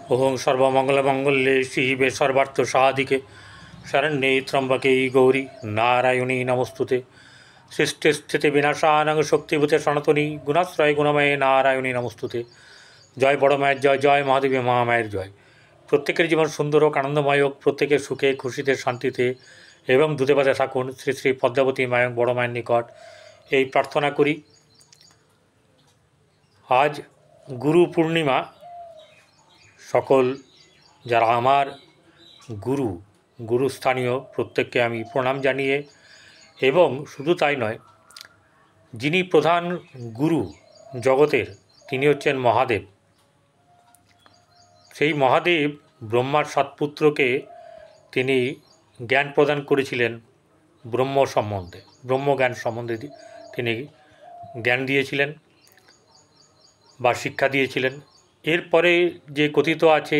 ओं सर्वमंगलमंगल्ये शिवे सर्वार्थ साधिके शरण्ये त्र्यंबके गौरी नारायणी नमस्तुते सृष्टि स्थिति विनाशानंग शक्तिभूते सनातनी गुणाश्रय गुणमय नारायणी नमस्तुते। जय बड़ मायर जय, जय महादेवी महामायर जय। प्रत्येकेर जीवन सुंदर और आनंदमय होक, प्रत्येकेर सुखे खुशीते शांतिते एवं दूधे भाते थाकुन श्री श्री पद्मावती माय बड़ मायर निकट এই प्रार्थना करी। आज गुरु पूर्णिमा। सकल যারা আমার গুরু গুরুস্থানীয় প্রত্যেককে আমি প্রণাম জানিয়ে, এবং শুধু তাই নয়, যিনি প্রধান গুরু জগতের তিনি হচ্ছেন মহাদেব। সেই মহাদেব ব্রহ্মার সাত পুত্রকে তিনি জ্ঞান প্রদান করেছিলেন ব্রহ্ম সম্বন্ধে, ব্রহ্মজ্ঞান সম্বন্ধে তিনি জ্ঞান দিয়েছিলেন বা শিক্ষা দিয়েছিলেন। এরপরে যে কথিত আছে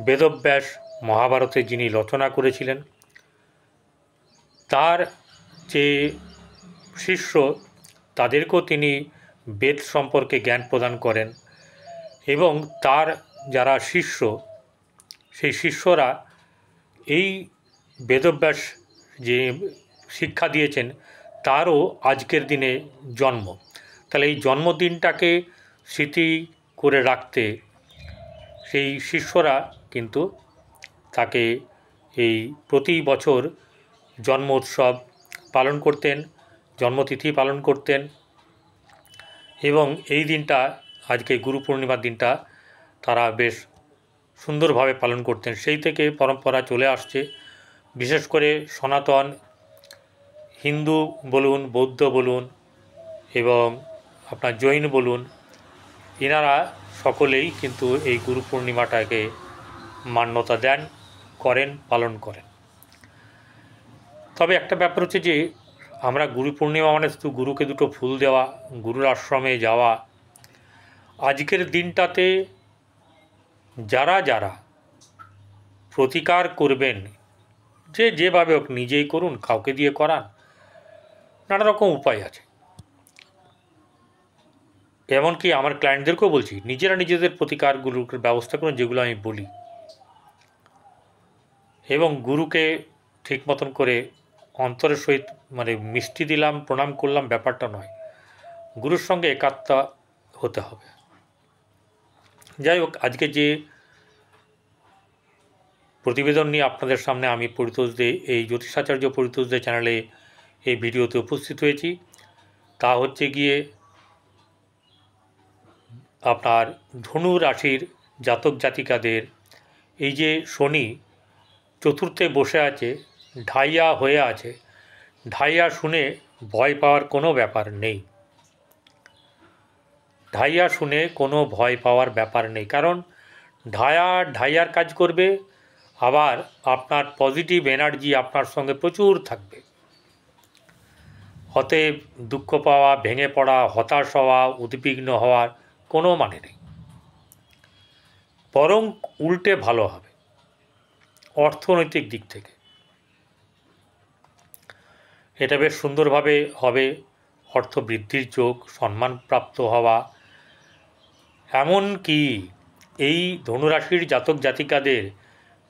বেদব্যাস মহাভারতে যিনি রচনা করেছিলেন, তার যে শিষ্য তাদেরকেও তিনি বেদ সম্পর্কে জ্ঞান প্রদান করেন, এবং তার যারা শিষ্য সেই শিষ্যরা এই বেদব্যাস যে শিক্ষা দিয়েছেন তারও আজকের দিনে জন্ম। তাহলে এই জন্মদিনটাকে স্মৃতি করে রাখতে সেই শিষ্যরা কিন্তু তাকে এই প্রতি বছর জন্ম উৎসব পালন করতেন, জন্মতিথি পালন করতেন, এবং এই দিনটা আজকে গুরু পূর্ণিমার দিনটা তারা বেশ সুন্দরভাবে পালন করতেন। সেই থেকে পরম্পরা চলে আসছে। বিশেষ করে সনাতন হিন্দু বলুন, বৌদ্ধ বলুন এবং আপনার জৈন বলুন, এনারা সকলেই কিন্তু এই গুরু পূর্ণিমাটাকে মান্যতা দেন, করেন, পালন করেন। তবে একটা ব্যাপার হচ্ছে যে আমরা গুরু পূর্ণিমা মানে শুধু গুরুকে দুটো ফুল দেওয়া, গুরুর আশ্রমে যাওয়া। আজকের দিনটাতে যারা যারা প্রতিকার করবেন, যেভাবে হোক, নিজেই করুন, কাউকে দিয়ে করান, নানা রকম উপায় আছে। এমনকি আমার ক্লায়েন্টদেরকেও বলছি নিজেরা নিজেদের প্রতিকারগুলোর ব্যবস্থা করুন, যেগুলো আমি বলি, এবং গুরুকে ঠিক মতন করে অন্তরের সহিত মানে মিষ্টি দিলাম, প্রণাম করলাম, ব্যাপারটা নয়, গুরুর সঙ্গে একাত্মা হতে হবে। যাই হোক, আজকে যে প্রতিবেদন নিয়ে আপনাদের সামনে আমি পরিতোষ দে এই জ্যোতিষাচার্য পরিতোষ দে চ্যানেলে এই ভিডিওতে উপস্থিত হয়েছি, তা হচ্ছে গিয়ে আপনার ধনু রাশির জাতক জাতিকাদের এই যে শনি চতুর্থে বসে আছে, ঢাইয়া হয়ে আছে, ঢাইয়া শুনে ভয় পাওয়ার কোনো ব্যাপার নেই। ঢাইয়া শুনে কোনো ভয় পাওয়ার ব্যাপার নেই, কারণ ঢাইয়ার কাজ করবে। আবার আপনার পজিটিভ এনার্জি আপনার সঙ্গে প্রচুর থাকবে। অতএব দুঃখ পাওয়া, ভেঙে পড়া, হতাশ হওয়া, উদ্বিগ্ন হওয়ার কোনো মানে নেই, বরং উল্টে ভালো হবে। অর্থনৈতিক দিক থেকে এটা বেশ সুন্দরভাবে হবে। অর্থ বৃদ্ধির যোগ, সম্মানপ্রাপ্ত হওয়া, এমনকি এই ধনুরাশির জাতক জাতিকাদের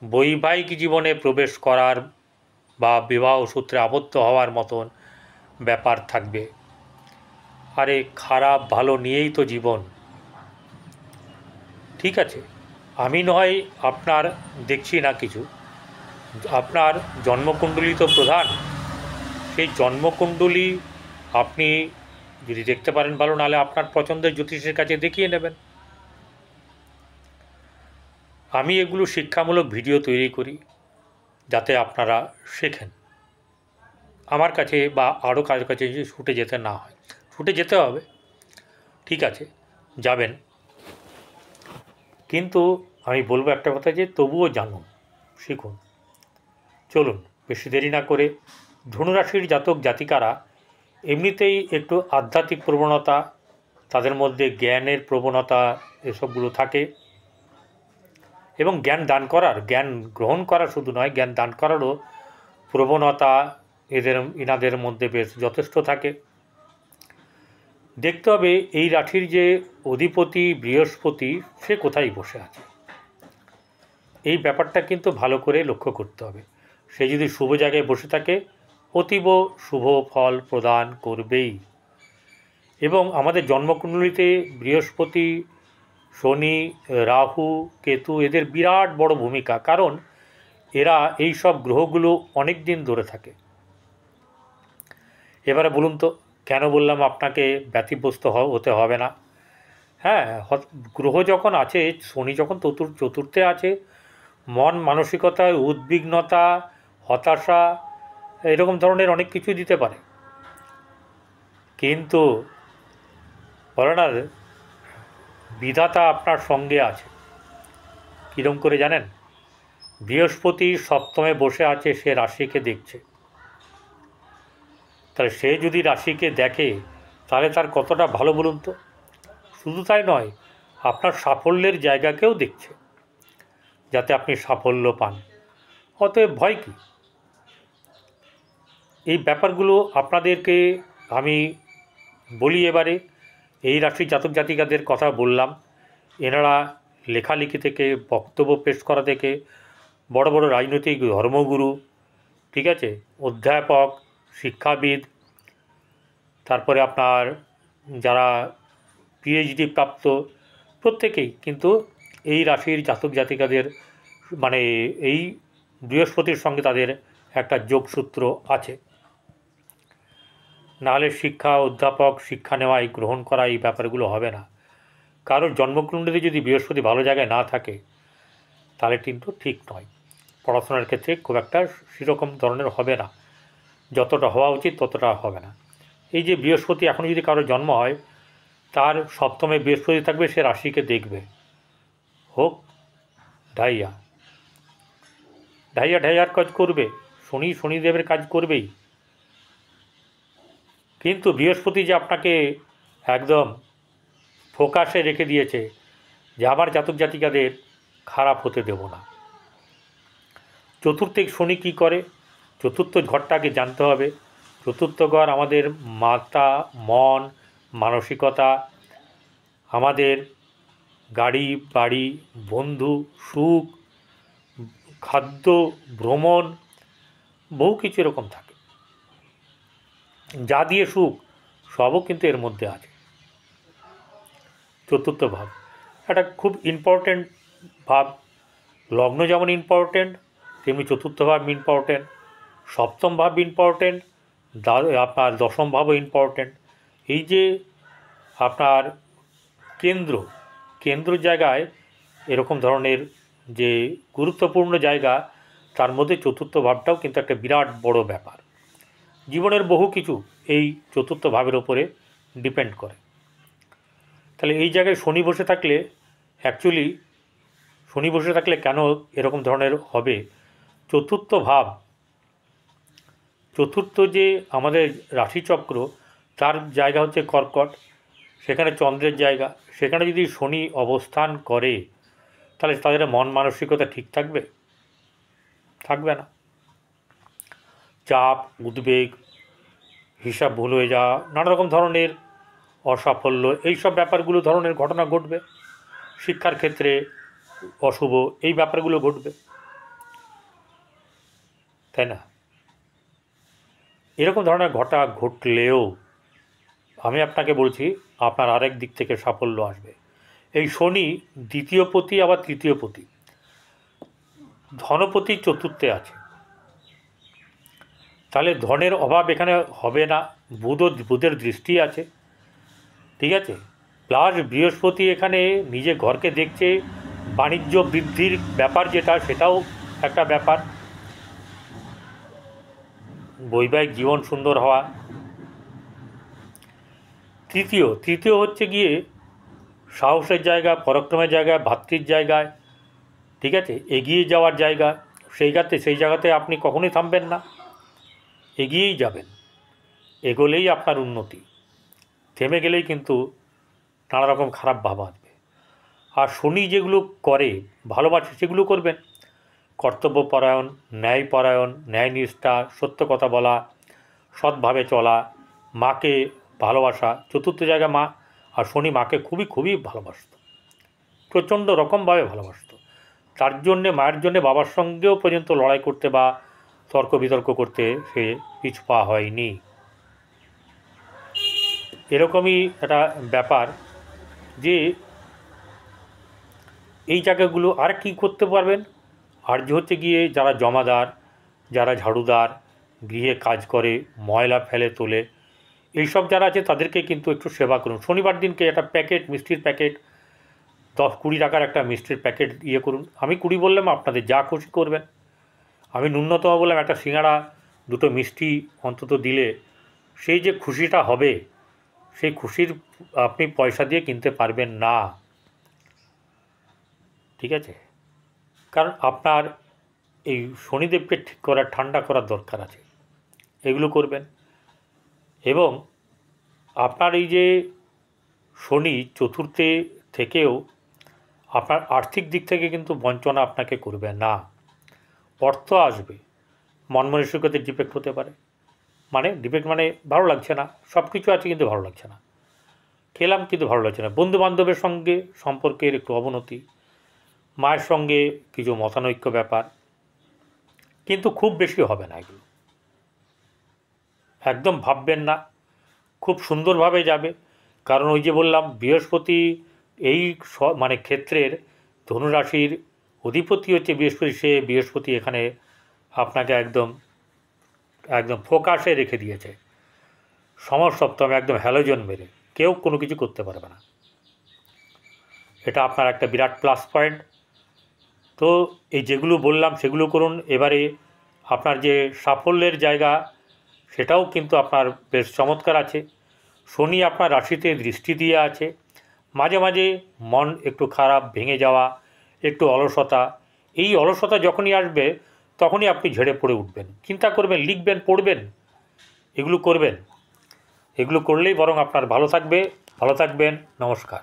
বৈবাহিক জীবনে প্রবেশ করার বা বিবাহ সূত্রে আবদ্ধ হওয়ার মতন ব্যাপার থাকবে। আরে খারাপ ভালো নিয়েই তো জীবন, ঠিক আছে? আমি নয় আপনার দেখছি না কিছু, আপনার জন্মকুণ্ডলী তো প্রধান। সেই জন্মকুণ্ডলী আপনি যদি দেখতে পারেন ভালো, নাহলে আপনার পছন্দের জ্যোতিষের কাছে দেখিয়ে নেবেন। আমি এগুলো শিক্ষামূলক ভিডিও তৈরি করি যাতে আপনারা শেখেন আমার কাছে, বা আরও কারোর কাছে যদি ছুটে যেতে না হয়। ছুটে যেতে হবে, ঠিক আছে, যাবেন, কিন্তু আমি বলবো একটা কথা, যে তবুও জানুন, শিখুন। চলুন বেশি দেরি না করে, ধনুরাশির জাতক জাতিকারা এমনিতেই একটু আধ্যাত্মিক প্রবণতা, তাদের মধ্যে জ্ঞানের প্রবণতা এসবগুলো থাকে, এবং জ্ঞান দান করার, জ্ঞান গ্রহণ করা শুধু নয়, জ্ঞান দান করারও প্রবণতা এনাদের মধ্যে বেশ যথেষ্ট থাকে। দেখতে হবে এই রাশির যে অধিপতি বৃহস্পতি, সে কোথায় বসে আছে। এই ব্যাপারটা কিন্তু ভালো করে লক্ষ্য করতে হবে। সে যদি শুভ জায়গায় বসে থাকে অতীব শুভ ফল প্রদান করবেই। এবং আমাদের জন্মকুণ্ডলিতে বৃহস্পতি, শনি, রাহু, কেতু এদের বিরাট বড় ভূমিকা, কারণ এরা এই সব গ্রহগুলো অনেক দিন ধরে থাকে। এবারে বলুন তো কেন বললাম আপনাকে ব্যতিব্যস্ত হতে হবে না? হ্যাঁ, গ্রহ যখন আছে, শনি যখন চতুর্থে আছে, মন মানসিকতায় উদ্বিগ্নতা, হতাশা এরকম ধরনের অনেক কিছু দিতে পারে। কিন্তু বলে না, বিধাতা আপনার সঙ্গে আছে। কীরকম করে জানেন? বৃহস্পতি সপ্তমে বসে আছে, সে রাশিকে দেখছে। তাহলে সে যদি রাশিকে দেখে তাহলে তার কতটা ভালো বলুন তো। শুধু তাই নয়, আপনার সাফল্যের জায়গাকেও দেখছে, যাতে আপনি সাফল্য পান। অতএব ভয় কী? এই ব্যাপারগুলো আপনাদেরকে আমি বলি। এবারে এই রাশির জাতক জাতিকাদের কথা বললাম। এনারা লেখালেখি থেকে, বক্তব্য পেশ করা থেকে, বড় বড় রাজনৈতিক ধর্মগুরু, ঠিক আছে, অধ্যাপক, শিক্ষাবিদ, তারপরে আপনার যারা পিএইচডি প্রাপ্ত, প্রত্যেকেই কিন্তু এই রাশির জাতক জাতিকাদের মানে এই বৃহস্পতির সঙ্গে তাদের একটা যোগসূত্র আছে। নাহলে শিক্ষা, অধ্যাপক, শিক্ষা নেওয়া, এই গ্রহণ করা, এই ব্যাপারগুলো হবে না। কারোর জন্মকুণ্ডলীতে যদি বৃহস্পতি ভালো জায়গায় না থাকে তাহলে কিন্তু ঠিক নয়। পড়াশোনার ক্ষেত্রে খুব একটা সেরকম ধরনের হবে না, যতটা হওয়া উচিত ততটা হবে না। এই যে বৃহস্পতি এখন যদি কারোর জন্ম হয়, তার সপ্তমে বৃহস্পতি থাকবে, সে রাশিকে দেখবে, হোক ঢাইয়া ঢাইয়া ঢাইয়ার কাজ করবে, শনিদেবের কাজ করবেই। কিন্তু বৃহস্পতি যে আপনাকে একদম ফোকাসে রেখে দিয়েছে যে আমার জাতক জাতিকাদের খারাপ হতে দেব না। চতুর্থে শনি কী করে? চতুর্থ ঘরটাকে জানতে হবে। চতুর্থ ঘর আমাদের মাথা, মন, মানসিকতা, আমাদের গাড়ি বাড়ি, বন্ধু, সুখ, খাদ্য, ভ্রমণ, বহু কিছু এরকম থাকে। যা দিয়ে সুখ সবও কিন্তু এর মধ্যে আছে। চতুর্থ ভাব একটা খুব ইম্পর্ট্যান্ট ভাব। লগ্ন যেমন ইম্পর্ট্যান্ট, তেমনি চতুর্থ ভাব ইম্পর্ট্যান্ট, সপ্তম ভাব ইম্পর্ট্যান্ট, আপনার দশম ভাবও ইম্পর্ট্যান্ট। এই যে আপনার কেন্দ্র জায়গায় এরকম ধরনের যে গুরুত্বপূর্ণ জায়গা, তার মধ্যে চতুর্থ ভাবটাও কিন্তু একটা বিরাট বড় ব্যাপার। জীবনের বহু কিছু এই চতুর্থ ভাবের ওপরে ডিপেন্ড করে। তাহলে এই জায়গায় শনি বসে থাকলে, অ্যাকচুয়ালি শনি বসে থাকলে কেন এরকম ধরনের হবে? চতুর্থ যে আমাদের রাশিচক্র, তার জায়গা হচ্ছে কর্কট, সেখানে চন্দ্রের জায়গা। সেখানে যদি শনি অবস্থান করে তাহলে তাদের মন মানসিকতা ঠিক থাকবে না। চাপ, উদ্বেগ, হিসাব ভুল হয়ে যাওয়া, নানা রকম ধরনের অসাফল্য, এইসব ব্যাপারগুলো ধরনের ঘটনা ঘটবে। শিক্ষার ক্ষেত্রে অশুভ এই ব্যাপারগুলো ঘটবে, তাই না? এরকম ধরনের ঘটলেও আমি আপনাকে বলছি, আপনার আরেক দিক থেকে সাফল্য আসবে। এই শনি দ্বিতীয় পতি, আবার তৃতীয় পতি, ধনপতি চতুর্থে আছে। তাহলে ধনের অভাব এখানে হবে না। বুধের দৃষ্টি আছে, ঠিক আছে। প্লাস বৃহস্পতি এখানে নিজে ঘরকে দেখছে, বাণিজ্য বৃদ্ধির ব্যাপার যেটা, সেটাও একটা ব্যাপার। বৈবাহিক জীবন সুন্দর হওয়া। তৃতীয় হচ্ছে গিয়ে সাহসের জায়গা, পরাক্রমের জায়গা, ভাতৃর জায়গায়, ঠিক আছে, এগিয়ে যাওয়ার জায়গা। সেই জায়গাতে আপনি কখনোই থামবেন না, এগিয়েই যাবেন। এগোলেই আপনার উন্নতি, থেমে গেলেই কিন্তু নানা রকম খারাপ ভাব আসবে। আর শনি যেগুলো করে, ভালোবাসে, সেগুলো করবেন। কর্তব্যপরায়ণ, ন্যায়পরায়ণ, ন্যায়নিষ্ঠা, সত্য কথা বলা, সৎভাবে চলা, মাকে ভালোবাসা। চতুর্থ জায়গা মা, আর শনি মাকে খুবই ভালোবাসত, প্রচণ্ড রকমভাবে ভালোবাসত। তার জন্যে মায়ের জন্যে বাবার সঙ্গেও পর্যন্ত লড়াই করতে বা তর্ক বিতর্ক করতে সে পিছু পা হয়নি। এরকমই একটা ব্যাপার যে এই জায়গাগুলো আর কি করতে পারবেন, আর যে হচ্ছে গিয়ে যারা জমাদার, যারা ঝাড়ুদার, গৃহে কাজ করে, ময়লা ফেলে তোলে, এইসব যারা আছে তাদেরকে কিন্তু একটু সেবা করুন। শনিবার দিনকে একটা প্যাকেট, মিষ্টির প্যাকেট, 10-20 টাকার একটা মিষ্টির প্যাকেট ইয়ে করুন। আমি 20 বললাম, আপনাদের যা খুশি করবেন। আমি ন্যূনতম বললাম একটা সিঙ্গাড়া, 2টো মিষ্টি অন্তত দিলে সেই যে খুশিটা হবে, সেই খুশির আপনি পয়সা দিয়ে কিনতে পারবেন না। ঠিক আছে? কারণ আপনার এই শনিদেবকে ঠিক করার, ঠান্ডা করার দরকার আছে। এগুলো করবেন। এবং আপনার এই যে শনি চতুর্থে থেকেও আপনার আর্থিক দিক থেকে কিন্তু বঞ্চনা আপনাকে করবে না। অর্থ আসবে, মন মানসিকতার ডিফেক্ট হতে পারে, মানে ডিফেক্ট মানে ভালো লাগছে না, সব কিছু আছে কিন্তু ভালো লাগছে না, খেলাম কিন্তু ভালো লাগছে না, বন্ধুবান্ধবের সঙ্গে সম্পর্কের একটু অবনতি, মায়ের সঙ্গে কিছু মতানৈক্য ব্যাপার, কিন্তু খুব বেশি হবে না। এগুলো একদম ভাববেন না, খুব সুন্দরভাবে যাবে। কারণ ওই যে বললাম, বৃহস্পতি এই মানে ক্ষেত্রের ধনুরাশির অধিপতি হচ্ছে বৃহস্পতি। সে বৃহস্পতি এখানে আপনাকে একদম একদম ফোকাসে রেখে দিয়েছে, সমসপ্তমে একদম হ্যালোজেন মেরে, কেউ কোনো কিছু করতে পারবে না। এটা আপনার একটা বিরাট প্লাস পয়েন্ট। তো এই যেগুলো বললাম সেগুলো করুন। এবারে আপনার যে সাফল্যের জায়গা, সেটাও কিন্তু আপনার বেশ চমৎকার আছে। শনি আপনার রাশিতে দৃষ্টি দিয়ে আছে। মাঝে মাঝে মন একটু খারাপ, ভেঙে যাওয়া, একটু অলসতা, এই অলসতা যখনই আসবে তখনই আপনি ঝেড়ে পড়ে উঠবেন, চিন্তা করবেন, লিখবেন, পড়বেন, এগুলো করবেন। এগুলো করলেই বরং আপনার ভালো থাকবে। ভালো থাকবেন। নমস্কার।